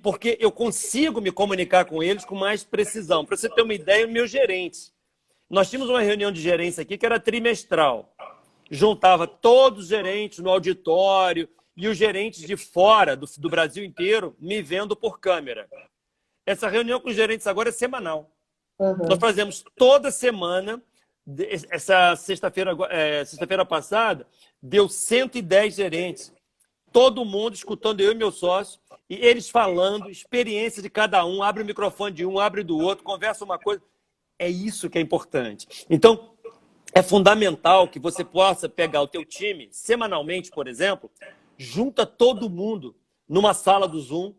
Porque eu consigo me comunicar com eles com mais precisão. Para você ter uma ideia, meus gerentes. Nós tínhamos uma reunião de gerência aqui que era trimestral. Juntava todos os gerentes no auditório e os gerentes de fora, do Brasil inteiro, me vendo por câmera. Essa reunião com os gerentes agora é semanal. Nós fazemos toda semana. Essa sexta-feira passada, deu 110 gerentes. Todo mundo escutando eu e meu sócio, e eles falando, experiência de cada um, abre o microfone de um, abre do outro, conversa uma coisa. É isso que é importante. Então, é fundamental que você possa pegar o teu time, semanalmente, por exemplo, junta todo mundo numa sala do Zoom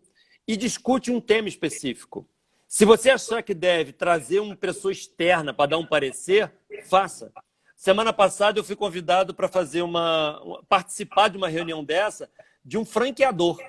e discute um tema específico. Se você achar que deve trazer uma pessoa externa para dar um parecer, faça. Semana passada eu fui convidado para participar de uma reunião dessa de um franqueador.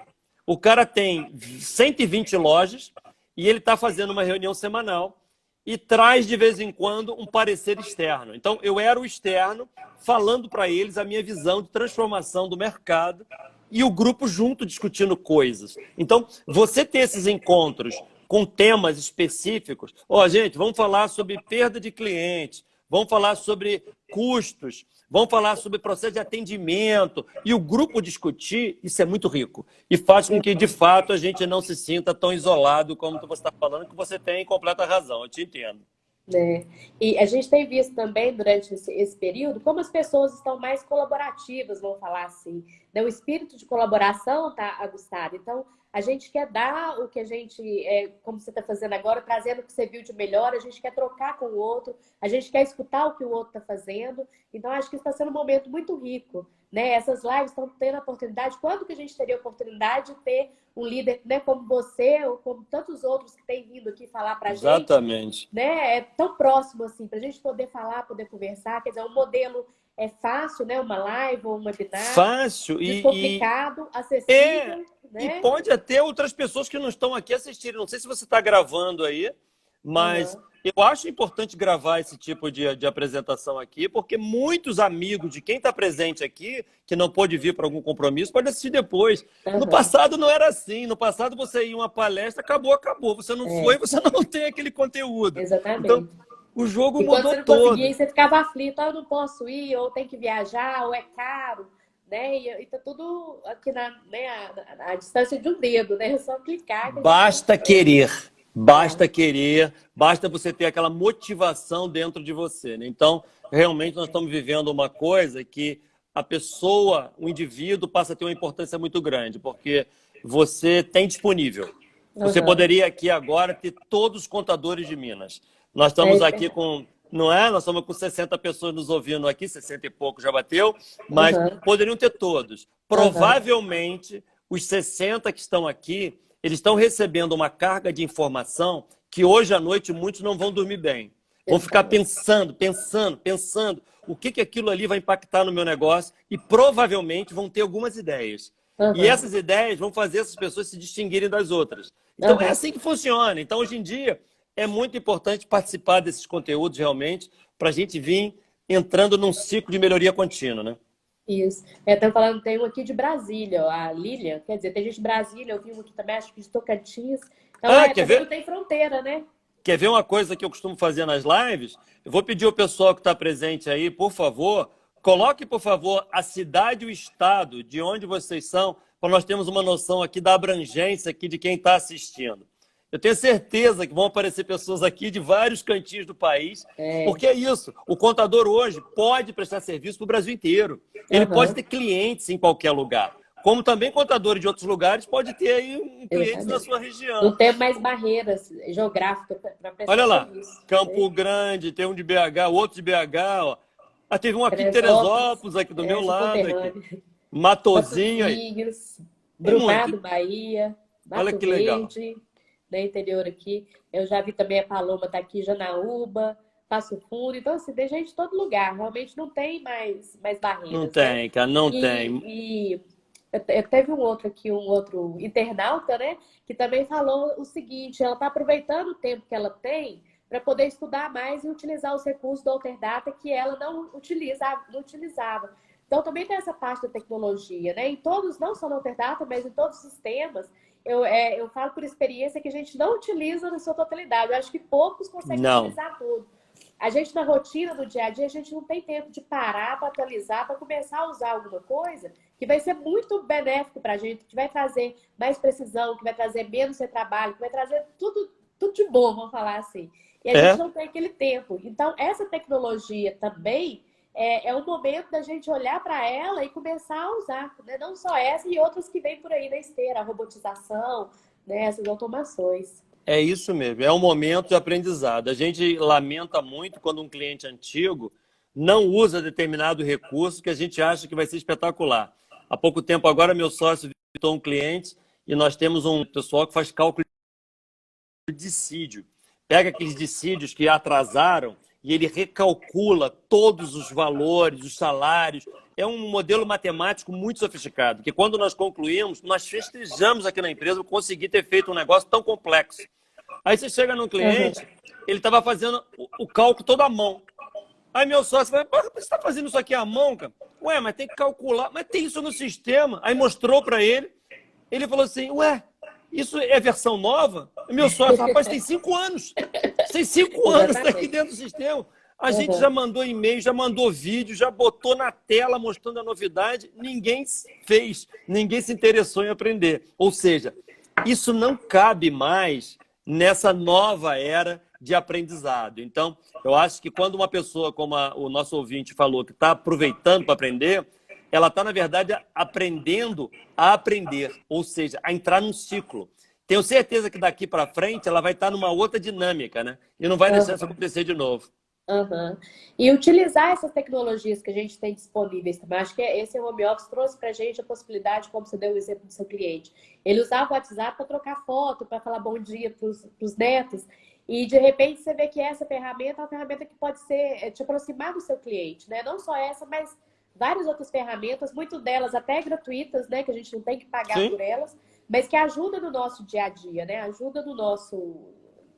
O cara tem 120 lojas e ele está fazendo uma reunião semanal e traz de vez em quando um parecer externo. Então, eu era o externo falando para eles a minha visão de transformação do mercado e o grupo junto discutindo coisas. Então, você ter esses encontros com temas específicos. Gente, vamos falar sobre perda de clientes, vamos falar sobre custos, vamos falar sobre processo de atendimento. E o grupo discutir, isso é muito rico. E faz com que, de fato, a gente não se sinta tão isolado como você está falando, que você tem completa razão, eu te entendo. E a gente tem visto também, durante esse período, como as pessoas estão mais colaborativas, vamos falar assim. O espírito de colaboração está aguçado. Então, a gente quer dar o que a gente, como você está fazendo agora, trazendo o que você viu de melhor, a gente quer trocar com o outro, a gente quer escutar o que o outro está fazendo. Então, acho que isso está sendo um momento muito rico, né? Essas lives estão tendo a oportunidade. Quando que a gente teria a oportunidade de ter um líder, né, como você ou como tantos outros que têm vindo aqui falar para a gente? Exatamente. Né? É tão próximo assim, para a gente poder falar, poder conversar. Quer dizer, um modelo é fácil, né? Uma live ou um webinar. Fácil descomplicado, acessível. Né? E pode até outras pessoas que não estão aqui assistirem. Não sei se você está gravando aí, mas eu acho importante gravar esse tipo de apresentação aqui, porque muitos amigos de quem está presente aqui, que não pôde vir para algum compromisso, pode assistir depois. No passado não era assim. No passado você ia em uma palestra, acabou. Você não foi, você não tem aquele conteúdo. Exatamente. Então, O jogo E quando você mudou não conseguia, todo. aí você ficava aflito, eu não posso ir, ou tem que viajar, ou é caro, né? E tá tudo aqui né, a distância de um dedo, né? É só clicar que a gente Basta consegue. querer, É, basta querer, basta você ter aquela motivação dentro de você, né? Então, realmente nós estamos vivendo uma coisa que a pessoa, o indivíduo, passa a ter uma importância muito grande, porque você tem disponível. Você aham. poderia aqui agora ter todos os contadores de Minas. Nós É estamos aqui verdade. com, não é? Nós estamos com 60 pessoas nos ouvindo aqui, 60 e pouco já bateu, mas Aham, poderiam ter todos. aham. Provavelmente, os 60 que estão aqui, eles estão recebendo uma carga de informação que hoje à noite muitos não vão dormir bem. Vão ficar Exatamente. pensando o que aquilo ali vai impactar no meu negócio e provavelmente vão ter algumas ideias. E Aham, essas ideias vão fazer essas pessoas se distinguirem das outras. Então é aham. assim que funciona. Então hoje em dia é muito importante participar desses conteúdos realmente para a gente vir entrando num ciclo de melhoria contínua, né? Isso. Estão falando, tem um aqui de Brasília, ó, a Lilian, quer dizer, tem gente de Brasília, eu vi um aqui também, acho que de Tocantins. Então, Ah, quer também não ver? tem fronteira, né? Quer ver uma coisa que eu costumo fazer nas lives? Eu vou pedir ao pessoal que está presente aí, por favor, coloque, por favor, a cidade e o estado de onde vocês são, para nós termos uma noção aqui da abrangência aqui de quem está assistindo. Eu tenho certeza que vão aparecer pessoas aqui de vários cantinhos do país, É, porque é isso. O contador hoje pode prestar serviço para o Brasil inteiro. Ele pode aham, ter clientes em qualquer lugar. Como também contadores de outros lugares pode ter aí clientes na exatamente. sua região. Não tem mais barreiras geográficas para prestar Olha lá, serviço, né? Campo Grande, tem um de BH, outro de BH, ó. Ah, teve um aqui de Teresópolis, Teresópolis, aqui do meu sou lado, aqui. conterrânea. Matozinho aí. Matozinhos, Tem Brumado, muito. Bahia, Olha Mato que legal. Verde, né, interior aqui. Eu já vi também a Paloma tá aqui, Janaúba, Passo Fundo. Então, assim, tem gente de todo lugar. Realmente não tem mais Não barreiras, né? tem, cara, não tem. E teve um outro aqui, um outro internauta, né? Que também falou o seguinte, ela está aproveitando o tempo que ela tem para poder estudar mais e utilizar os recursos do Alterdata que ela não utilizava. Então, também tem essa parte da tecnologia, né? Em todos, não só no Alterdata, mas em todos os sistemas, eu falo por experiência que a gente não utiliza na sua totalidade. Eu acho que poucos conseguem Não. utilizar tudo. A gente, na rotina do dia a dia, a gente não tem tempo de parar para atualizar, para começar a usar alguma coisa que vai ser muito benéfico para a gente, que vai trazer mais precisão, que vai trazer menos retrabalho, que vai trazer tudo de bom, vamos falar assim. E a gente É? não tem aquele tempo. Então, essa tecnologia também é um momento da gente olhar para ela e começar a usar, né? Não só essa e outras que vêm por aí na esteira, a robotização, né? Essas automações. É isso mesmo, é um momento de aprendizado. A gente lamenta muito quando um cliente antigo não usa determinado recurso que a gente acha que vai ser espetacular. Há pouco tempo agora, meu sócio visitou um cliente e nós temos um pessoal que faz cálculo de dissídio. Pega aqueles dissídios que atrasaram e ele recalcula todos os valores, os salários. É um modelo matemático muito sofisticado, que quando nós concluímos, nós festejamos aqui na empresa por conseguir ter feito um negócio tão complexo. Aí você chega num Uhum. cliente, ele estava fazendo o cálculo todo à mão. Aí meu sócio vai, você está fazendo isso aqui à mão, cara? Ué, mas tem que calcular. Mas tem isso no sistema. Aí mostrou para ele. Ele falou assim, ué, isso é versão nova? E meu sócio, rapaz, tem 5 anos. Tem 5 anos, está aqui Exatamente. dentro do sistema. A gente já Uhum. mandou e-mail, já mandou vídeo, já botou na tela mostrando a novidade. Ninguém fez, ninguém se interessou em aprender. Ou seja, isso não cabe mais nessa nova era de aprendizado. Então, eu acho que quando uma pessoa, como o nosso ouvinte falou, que está aproveitando para aprender, ela está, na verdade, aprendendo a aprender, ou seja, a entrar num ciclo. Tenho certeza que daqui para frente ela vai estar numa outra dinâmica, né? E não vai deixar isso Uhum. acontecer de novo. Uhum. E utilizar essas tecnologias que a gente tem disponíveis também. Acho que esse home office trouxe para a gente a possibilidade, como você deu o exemplo do seu cliente. Ele usava o WhatsApp para trocar foto, para falar bom dia para os netos. E de repente você vê que essa ferramenta é uma ferramenta que pode ser te aproximar do seu cliente, né? Não só essa, mas várias outras ferramentas, muitas delas até gratuitas, né? Que a gente não tem que pagar Sim, por elas, mas que ajuda no nosso dia a dia, né? Ajuda no nosso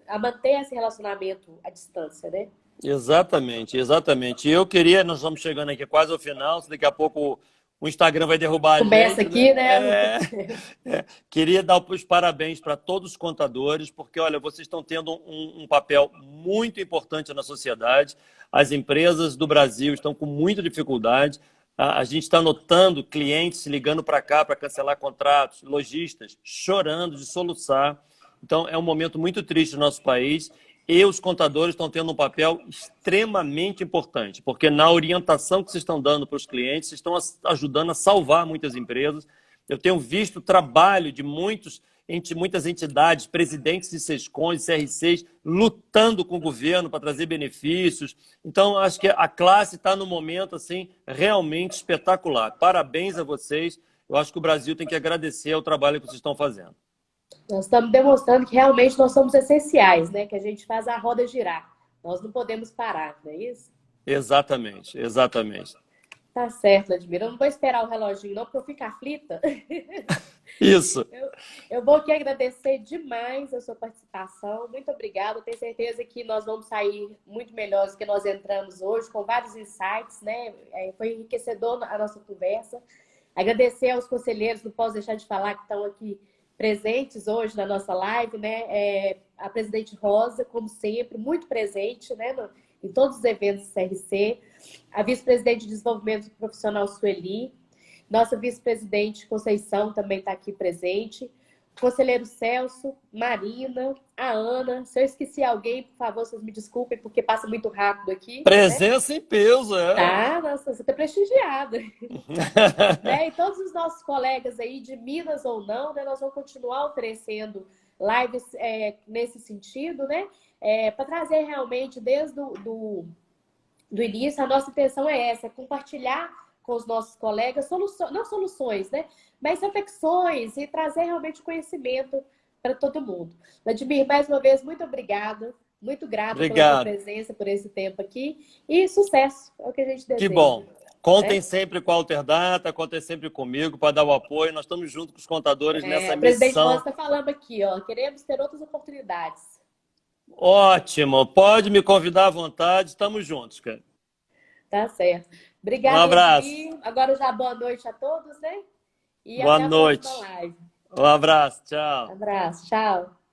a manter esse relacionamento à distância, né? exatamente, exatamente. E eu queria, nós estamos chegando aqui quase ao final, se daqui a pouco o o Instagram vai derrubar a Começa gente, aqui, né? né? Queria dar os parabéns para todos os contadores, porque, olha, vocês estão tendo um papel muito importante na sociedade. As empresas do Brasil estão com muita dificuldade. A gente está notando clientes se ligando para cá para cancelar contratos, lojistas chorando de soluçar. Então, é um momento muito triste no nosso país. E os contadores estão tendo um papel extremamente importante, porque na orientação que vocês estão dando para os clientes, vocês estão ajudando a salvar muitas empresas. Eu tenho visto o trabalho de muitas entidades, presidentes de SESCONs, CR6, lutando com o governo para trazer benefícios. Então, acho que a classe está num momento assim, realmente espetacular. Parabéns a vocês. Eu acho que o Brasil tem que agradecer o trabalho que vocês estão fazendo. Nós estamos demonstrando que realmente nós somos essenciais, né? Que a gente faz a roda girar. Nós não podemos parar, não é isso? Exatamente, exatamente. Tá certo, Vladimir. Eu não vou esperar o reloginho, não, porque eu fico aflita. Isso. Eu vou aqui agradecer demais a sua participação. Muito obrigada. Eu tenho certeza que nós vamos sair muito melhores do que nós entramos hoje, com vários insights, né? Foi enriquecedor a nossa conversa. Agradecer aos conselheiros, não posso deixar de falar, que estão aqui presentes hoje na nossa live, né? A presidente Rosa, como sempre, muito presente, né? Em todos os eventos do CRC. A vice-presidente de desenvolvimento profissional, Sueli. Nossa vice-presidente Conceição também está aqui presente. O conselheiro Celso, Marina, a Ana. Se eu esqueci alguém, por favor, vocês me desculpem, porque passa muito rápido aqui. Presença em peso, é. Tá, nossa, você está prestigiada. Né? E todos os nossos colegas aí, de Minas ou não, né, nós vamos continuar oferecendo lives nesse sentido, né? Para trazer realmente, desde do início, a nossa intenção é essa, é compartilhar com os nossos colegas não soluções, né? Mas reflexões e trazer realmente conhecimento para todo mundo. Vladimir, mais uma vez, muito obrigada. Muito grata pela sua presença, por esse tempo aqui. E sucesso, é o que a gente deseja. Que bom. Contem sempre com a Alterdata, contem sempre comigo para dar o apoio. Nós estamos juntos com os contadores nessa missão. O presidente Rosa está falando aqui, ó, queremos ter outras oportunidades. Ótimo. Pode me convidar à vontade. Estamos juntos, cara. Tá certo. Obrigada, um abraço. Vladimir. Agora já boa noite a todos, né? E boa até a noite. próxima live. Um abraço. Tchau. Um abraço. Tchau.